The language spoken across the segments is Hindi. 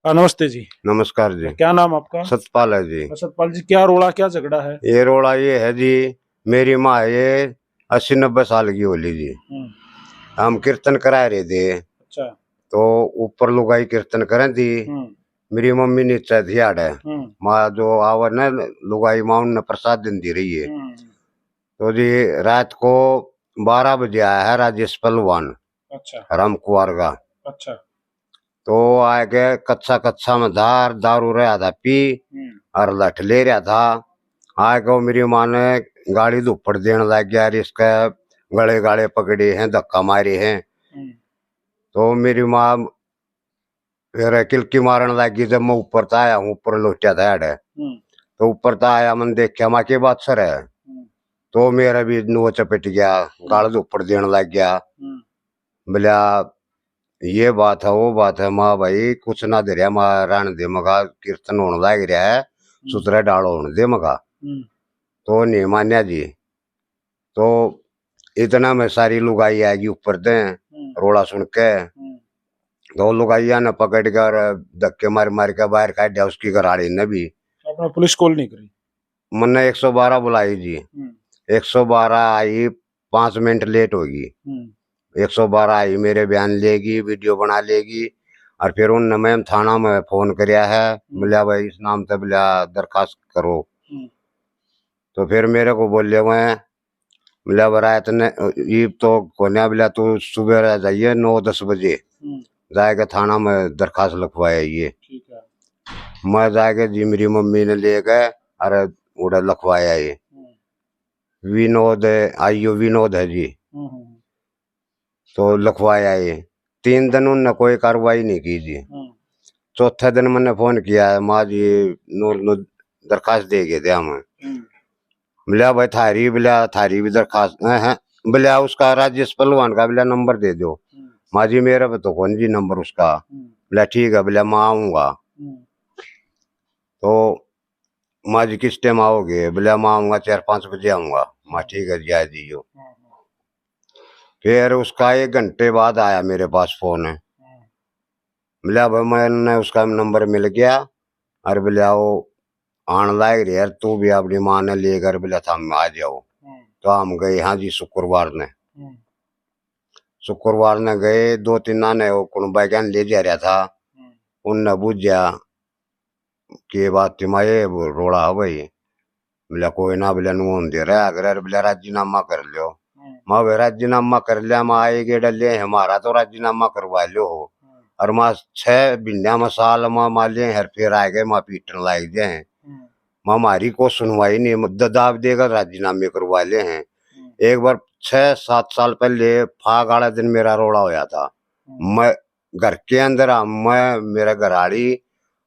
नमस्ते जी। नमस्कार जी। क्या नाम आपका? सतपाल है जी। सतपाल जी, क्या रोड़ा क्या झगड़ा है? ये रोड़ा ये है जी, मेरी माँ ये 80-90 साल की होली जी। हम कीर्तन करा रहे थे, अच्छा। तो ऊपर लुगाई कीर्तन करें थी। मेरी मम्मी नीचे थी आड़े। माँ जो आवर न लुगाई माँ उन्हें प्रसाद दिन दी रही है। तो जी रात को 12 बजे आया है राजेश पहलवान। अच्छा। राम कुमार का। अच्छा। तो आके कच्चा कच्चा में दारू रहा था पी और लठ ले रहा था। आके मेरी माँ ने गाड़ी धुप्पड़ देने लग गया, इसके गले गाले पकड़े हैं, धक्का मारे हैं। तो मेरी माँ फिर किलकी मारने लगी। जब मैं ऊपर था आया हूँ, ऊपर लौटा था अड़े, तो ऊपर था आया, मैंने देखा माँ की बात सर है। तो मेरा भी नुआ चपेट गया, गाल धुप्पड़ देने लग गया। बोला ये बात है वो बात है। माँ भाई कुछ ना दे रहा, माँ रान दे मगा, कीर्तन होने लग रहा है, सुतरा डालो होने दे मगा। तो नहीं मान्या जी। तो इतना में सारी लुगाई आएगी ऊपर दे, रोड़ा सुन के। दो लुगाइया ने पकड़ कर धक्के मार मार के बाहर काट दिया उसकी घराड़ी ने भी। आपने पुलिस कॉल नहीं करी? मैंने 112 बुलाई जी। 112 आई, 5 मिनट लेट होगी। 112 आई, मेरे बयान लेगी, वीडियो बना लेगी। और फिर उन मैम थाना में फोन कराया है, बोलिया भाई इस नाम से बोलिया दरखास्त करो। तो फिर मेरे को बोले हुए बोलिया बरात ने ये तो कोन्या बोलिया तू सुबह जाइए 9-10 बजे जाएगा थाना में दरखास्त लिखवाया ये। मैं जाके जी मेरी मम्मी ने ले गए अरे उड़ा लिखवाया ये। विनोद आइयो विनोद है जी। तो लिखवाया ये। 3 दिन उनने कोई कार्रवाई नहीं की जी। चौथे दिन मैंने फोन किया है, माँ जी नूर दरखास्त दे गए थे हमें। बोलिया भाई थारी, बोलिया थारी भी दरखास्त है। बोलिया उसका राजेश पहलवान का बोलिया नंबर दे दो। माँ जी मेरा पे तो कौन जी नंबर उसका। बोलिया ठीक है, बोलिया मैं आऊंगा। तो माँ जी किस टाइम आओगे? बोलिया मैं आऊंगा 4-5 बजे आऊंगा। माँ ठीक है जी आ दीजिए। फिर उसका 1 घंटे बाद आया मेरे पास फोन है। बोलिया भाई मैंने उसका नंबर मिल गया और बोलिया वो आने लायक यार तू भी अपनी माँ ने लेकर बोला था हम आ जाओ। तो हम गए हाँ जी शुक्रवार ने गए। 2-3 आने वो कुणबा ज्ञान ले जा रहा था। उनने बुझा कि बात तुम्हारे रोड़ा है भाई। बोला कोई ना, बोला नून दे रहा अगर बोला राजीनामा कर लो। माँ वे राजीनामा कर लिया, माँ आएगी डले हमारा तो राजीनामा करवा लो हो। और माँ 6 बिन्या में साल माँ ले हर फिर आ गए माँ पीटने लायक जाए। माँ हमारी को सुनवाई नहीं, दबाव देगा राजीनामे करवा ले हैं। एक बार 6-7 साल पहले फाग वाला दिन मेरा रोड़ा होया था। मैं घर के अंदर मैं मेरा घराड़ी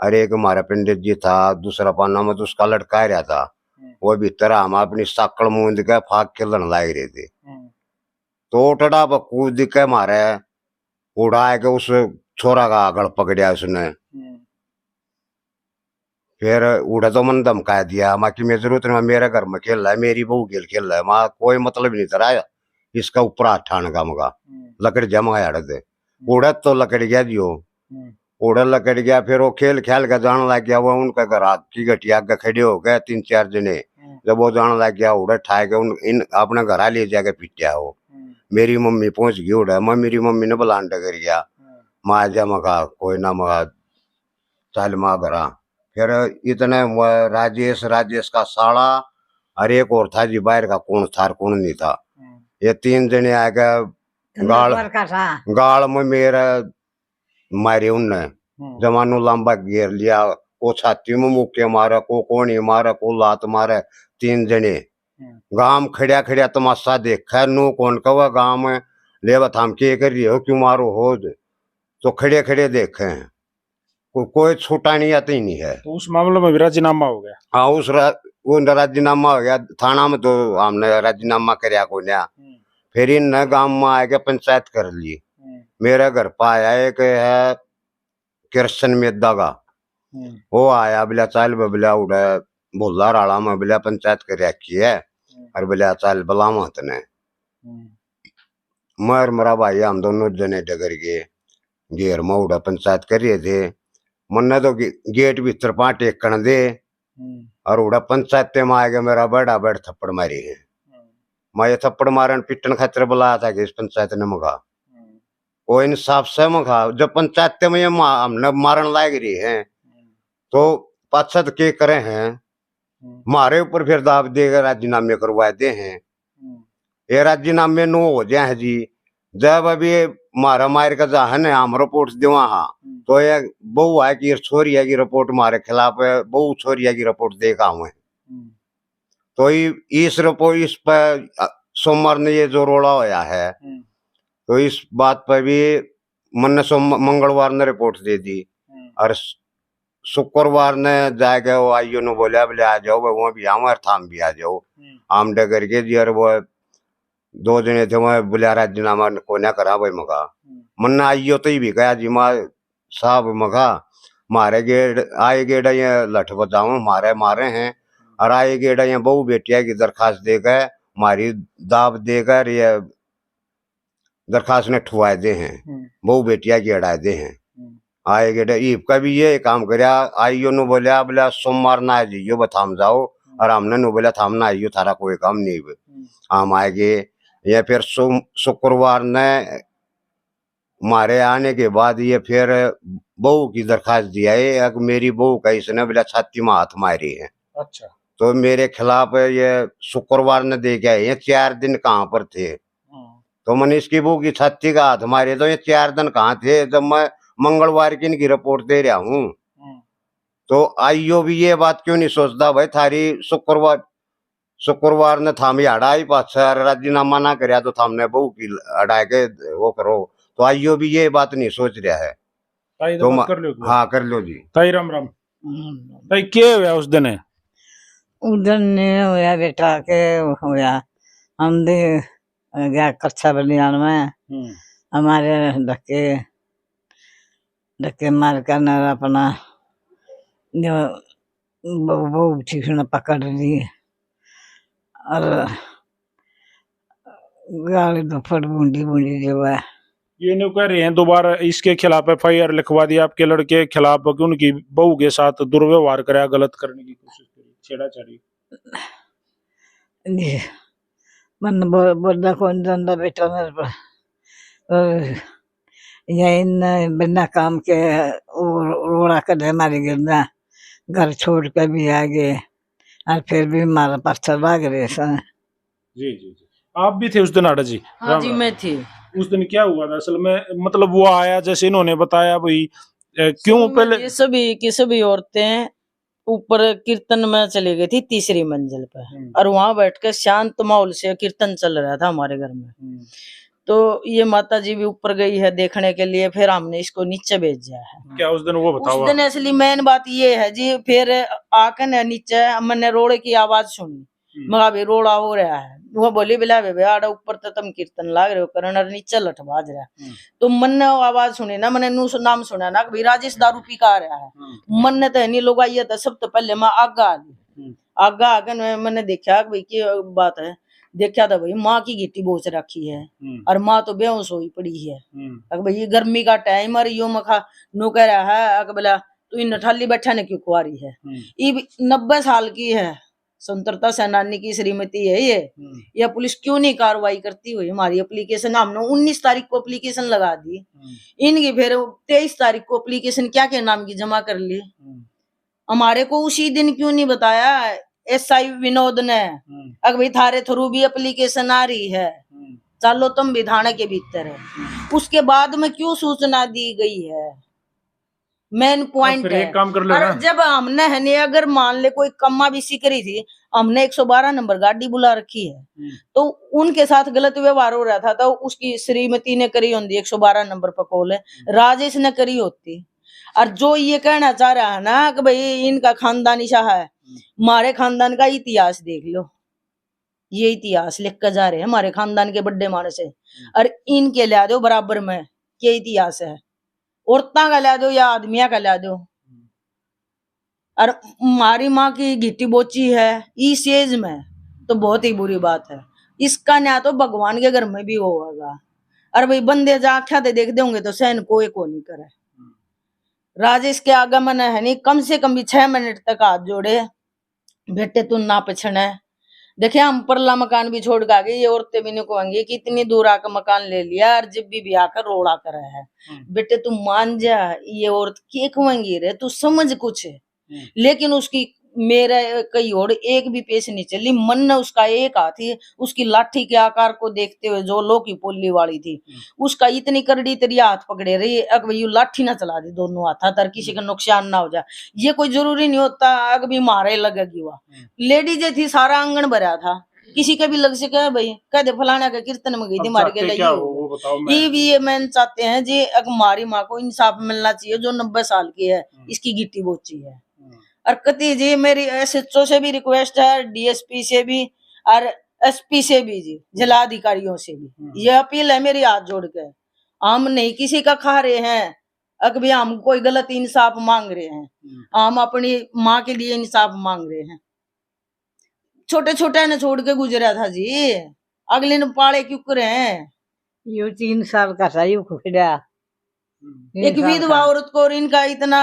और एक हमारा पंडित जी था, दूसरा पाना में तो उसका लड़का रहा था। वो भीतर हम अपनी साकड़ मूंद के फाग खेलन लाग रहे थे। तो टड़ा कूद के मारे उड़ा के उस छोरा का गल पकड़िया उसने। फिर उड़ा तो मन धमका दिया माँ की मैं जरूरत नहीं, मेरे घर में खेल रहा है, मेरी बहू खेल रहा है। माँ कोई मतलब नहीं था इसका ऊपर हाथ ठान का मगा लकड़ जमा हड़े उड़ा तो लकड़ गया जी वो उड़ा लकड़ गया। फिर वो खेल खेल के जाने लग गया। वो उनका घर की घटिया आगे खड़े हो गए 3-4 जने। जब वो जाने लग गया उड़ा ठाए के इन अपने घर ले जाके पीटिया। वो मेरी मम्मी पहुंच गई उड़ा। मैं मेरी मम्मी ने बुलान कर गया। माँ जा मगा कोई ना मगा चल माँ घरा। फिर इतने राजेश का साला और एक और था जी बाहर का, कौन था कौन नहीं था। ये 3 जने आके गाल में मेरा मारे उनने। जमानो लंबा घेर लिया, को छाती में मुक्के मारा, को कोनी मारा, को लात मारे। 3 जने गांव खड़िया खड़िया तमाशा देखा। नो कौन कवा गांव में ले थाम के कर रही हो क्यों मारो हो, तो खड़े खड़े देखे कोई छूटा नहीं आती नहीं है। तो उस मामले में राजीनामा हो गया? हाँ वो राजीनामा हो गया थाना में। तो हमने राजीनामा कराया को नया। फिर इन गांव में आके पंचायत कर ली। मेरे घर पर आया एक है कृष्ण मेदा का, वो आया बोला चल बोला उड़ा बोला राड़ा में बोला पंचायत कर रखी है और बोला चल बला मत ने। मर मरा भाई हम दोनों जने डगर गए घेर में उड़ा पंचायत कर रहे थे। मन्ने तो गेट भीतर पा टेकन दे और उड़ा पंचायत में आ गया मेरा बड़ा बड़ थप्पड़ मारी है। मैं ये थप्पड़ मारन पिटन खातिर बुलाया था कि इस पंचायत ने मगा वो इंसाफ से मगा जब पंचायत में ये हमने मारन लाग रही है तो पाछद के करे हैं मारे ऊपर फिर दाब देगा राजीनामे करवा दे हैं। ये राजीनामे नो हो जाए जी जब अभी मारा मार का जहन है हम रिपोर्ट देवा हाँ तो ये बहु है कि छोरिया की रिपोर्ट मारे खिलाफ है बहु छोरिया की रिपोर्ट देखा हुए तो इस रिपोर्ट इस पर सोमवार ने ये जो रोड़ा होया है तो इस बात पर भी मन ने मंगलवार ने रिपोर्ट दे दी और शुक्रवार ने जाके वो आइयो ने बोला बोले आ जाओ वो भी हमारे थाम भी आ जाओ आम डगर के जी और वो 2 जने थे वह बोला राजीनामा को ना करा भाई मगा मन आइयो तो ही भी गया जी माँ साहब मगा मारे गेड आए गेड़ा ये लठ बचाओ मारे मारे हैं और आए गेड़ा ये बहु बेटिया की दरखास्त देकर मारी दाब देकर ये दरखास्त ने ठुआए दे हैं बहु बेटिया की अड़ाए दे हैं आए गेड़ा ईब का भी ये काम करया आइयो नु बोलिया बोला सोमवार ना है जी यो बताम जाओ और हमने नु बोला थाम ना आइयो थारा कोई काम नहीं हम आएगे ये फिर शुक्रवार ने मारे आने के बाद ये फिर बहू की दरखास्त दिया है मेरी बहू का इसने बोला छाती में हाथ मारी है। अच्छा तो मेरे खिलाफ ये शुक्रवार ने दे के आए ये 4 दिन कहाँ पर थे तो मैंने इसकी बहू की छाती का हाथ मारे तो ये 4 दिन कहाँ थे जब मैं मंगलवार की इनकी रिपोर्ट दे रहा हूँ तो आइयो भी ये बात क्यों नहीं सोचता भाई थारी शुक्रवार ने थामी हड़ाई पाछा राजीनामा ना करया तो थामने बहू की हड़ा के वो करो तो आइयो भी ये बात नहीं सोच रहा है तो बात कर लो हाँ कर लो जी ताई राम राम ताई क्या हुआ उस दिन ने होया बेटा के होया हम दे गया कच्चा बलियान में हमारे धक्के धक्के मार कर न अपना जो वो ठीक न पकड़ ली और गाली तो फट बूंदी बूंदी जो है ये नहीं कह रहे हैं दोबारा इसके खिलाफ FIR लिखवा दिया आपके लड़के के खिलाफ कि उनकी बहू के साथ दुर्व्यवहार कराया गलत करने की कोशिश करी छेड़ाछाड़ी जी मन बोलना कौन जानता बेटा मेरे पर यही बिना काम के रोड़ा कर दे हमारी गिरना घर छोड़ कर भी आ गए और फिर भी हमारा पत्थर भाग रहे सर। जी जी जी आप भी थे उस दिन आड़ा जी? हाँ जी मैं थी उस दिन क्या हुआ था असल में मतलब वो आया जैसे इन्होंने बताया भाई क्यों पहले ये सभी औरतें ऊपर कीर्तन में चली गई थी 3री मंजिल पे और वहां बैठकर शांत माहौल से कीर्तन चल रहा था हमारे घर में तो ये माता जी भी ऊपर गई है देखने के लिए फिर हमने इसको नीचे भेज दिया है। क्या उस दिन वो बताओ उस दिन असली मेन बात ये है जी फिर आकर नीचे मैंने रोड़े की आवाज सुनी मगा भी रोड़ा हो रहा है वो बोली बिला आड़ा ऊपर तो तुम कीर्तन लाग रहे हो करण और नीचे लठ बाज रहा है तो मन ने आवाज सुनी ना मैंने नाम सुना ना भाई राजेश दारू पी का आ रहा है मन ने तो नहीं लोग आई था सब तो पहले मैं आगा आ गई आगा आकर मैंने देखा भाई की बात है देखा था भाई माँ की गिट्टी बोच रखी है और माँ तो बेहोश हुई पड़ी है अगर भाई गर्मी का टाइम और यो मखा नो कह रहा है अगर बोला तू इन नठाली बैठा ने क्यों कुआरी है ये 90 साल की है स्वतंत्रता सेनानी की श्रीमती है ये पुलिस क्यों नहीं कार्रवाई करती हुई हमारी एप्लीकेशन हमने 19 तारीख को एप्लीकेशन लगा दी इनकी फिर 23 तारीख को एप्लीकेशन क्या के नाम की जमा कर ली हमारे को उसी दिन क्यों नहीं बताया SI विनोद ने अगर भाई थारे थ्रू भी एप्लीकेशन आ रही है चलो तुम भी थाने के भीतर है उसके बाद में क्यों सूचना दी गई है मेन पॉइंट है। काम कर लो और जब हमने है नहीं अगर मान ले कोई कम्मा भी सी करी थी हमने 112 नंबर गाड़ी बुला रखी है तो उनके साथ गलत व्यवहार हो रहा था तो उसकी श्रीमती ने करी होती 112 नंबर पर कॉल है राजेश ने करी होती और जो ये कहना चाह रहा है ना कि भाई इनका खानदानी शाह है हमारे खानदान का इतिहास देख लो ये इतिहास लिख कर जा रहे हैं हमारे खानदान के बड़े मानस है और इनके ला दो बराबर में क्या इतिहास है औरतां का ला दो या आदमिया का ला दो और हमारी माँ की गिट्टी बोची है इस एज में तो बहुत ही बुरी बात है इसका न्याय तो भगवान के घर में भी होगा और भाई बंदे जा आख्या देख देंगे तो सहन कोई को नहीं करे राजेश के आगे मैंने है नहीं कम से कम भी 6 मिनट तक हाथ जोड़े, बेटे तू ना पछड़े। देखिए हम परला मकान भी छोड़ के आ गए, ये औरतें भी नहीं कहेंगी कि इतनी दूर आकर मकान ले लिया और जब भी आकर रोड़ा कर है। बेटे तू मान जा, ये औरत के कहेंगी रे, तू समझ कुछ। लेकिन उसकी मेरा कहीं और एक भी पेश नहीं चली। मन ने उसका एक हाथी उसकी लाठी के आकार को देखते हुए, जो लो की पोली वाली थी, उसका इतनी करड़ी तरी हाथ पकड़े रही, अग भाई लाठी ना चला दी दोनों हाथ तर किसी का नुकसान ना हो जाए। ये कोई जरूरी नहीं होता अग भी मारे लगेगी। वह लेडीज थी, सारा आंगन भरा था, किसी का भी लग सके भाई कह दे फलाना का कीर्तन में गई थी मार के लगी। ये भी ये मैन चाहते हैं जी अग हमारी माँ को इंसाफ मिलना चाहिए जो 90 साल की है, इसकी गिट्टी बोची है। और कति जी मेरी एसएचओ से भी रिक्वेस्ट है, डीएसपी से भी और एसपी से भी जी, जिला अधिकारियों से भी ये अपील है मेरी हाथ जोड़ के। हम नहीं किसी का खा रहे हैं, अगर भी हम कोई गलत इंसाफ मांग रहे हैं, हम अपनी माँ के लिए इंसाफ मांग रहे हैं। छोटे छोटे ने छोड़ के गुजरा था जी, अगले ने पाले क्यों करे हैं। ये 3 साल का था यू खुड़ा, एक विधवा औरत को, और इनका इतना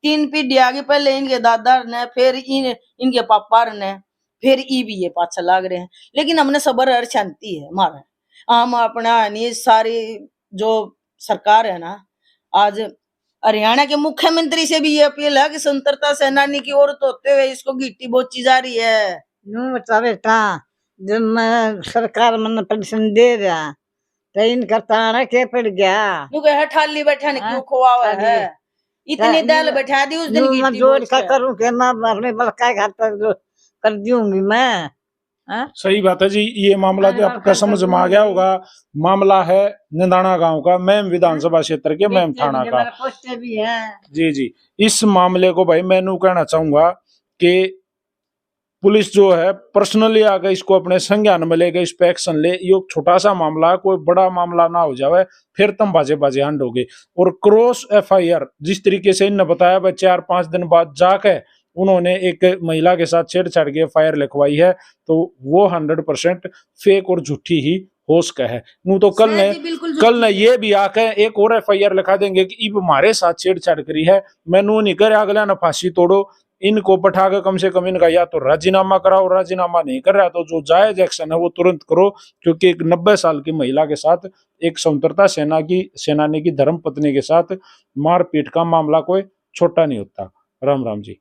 3 पीढ़ी आगे, पहले इनके दादा ने, फिर इनके पापा ने, फिर ई भी ये पाछा लाग रहे हैं। लेकिन हमने सबर और शांति है हमारा। हम अपना नहीं सारी जो सरकार है ना, आज हरियाणा के मुख्यमंत्री से भी ये अपील है कि स्वतंत्रता सेनानी की औरत होते हुए इसको गिट्टी बोची जा रही है। यूं बता बेटा, जब मैं सरकार मन पेंशन दे रहा तो इनका तारा के पड़ गया, क्योंकि हठाली बैठा ने क्यों खोआ है, इतनी दाल बैठा दी उस दिन मैं गिट्टी जोड़ बोच का के। करूं कि मैं अपने बलका खाता जो कर दूंगी मैं। सही बात है जी। ये मामला जो आपका समझ में आ गया होगा, मामला है निंदाना गांव का, मैम विधानसभा क्षेत्र के मैम थाना का। पोस्टर भी है जी जी। इस मामले को भाई मैं कहना चाहूंगा कि पुलिस जो है पर्सनली आकर इसको अपने संज्ञान में लेके इस पे एक्शन ले। ये छोटा सा मामला, कोई बड़ा मामला ना हो जाए, फिर तुम बाजे बाजे हंडोगे। और क्रॉस एफआईआर जिस तरीके से इन्होंने बताया, 4-5 दिन बाद जाके उन्होंने एक महिला के साथ छेड़छाड़ के एफआईआर लिखवाई है, तो वो 100% फेक और झूठी ही हो सका है। नू तो कल ने ये भी आके एक और एफआईआर लिखा देंगे कि इब हमारे साथ छेड़छाड़ करी है। मैं नू नहीं करे अगला ने फांसी तोड़ो, इनको बैठा के कम से कम इनका या तो राजीनामा कराओ, राजीनामा नहीं कर रहा तो जो जायज एक्शन है वो तुरंत करो। क्योंकि एक 90 साल की महिला के साथ, एक स्वतंत्रता सेनानी की धर्म पत्नी के साथ मारपीट का मामला कोई छोटा नहीं होता। राम राम जी।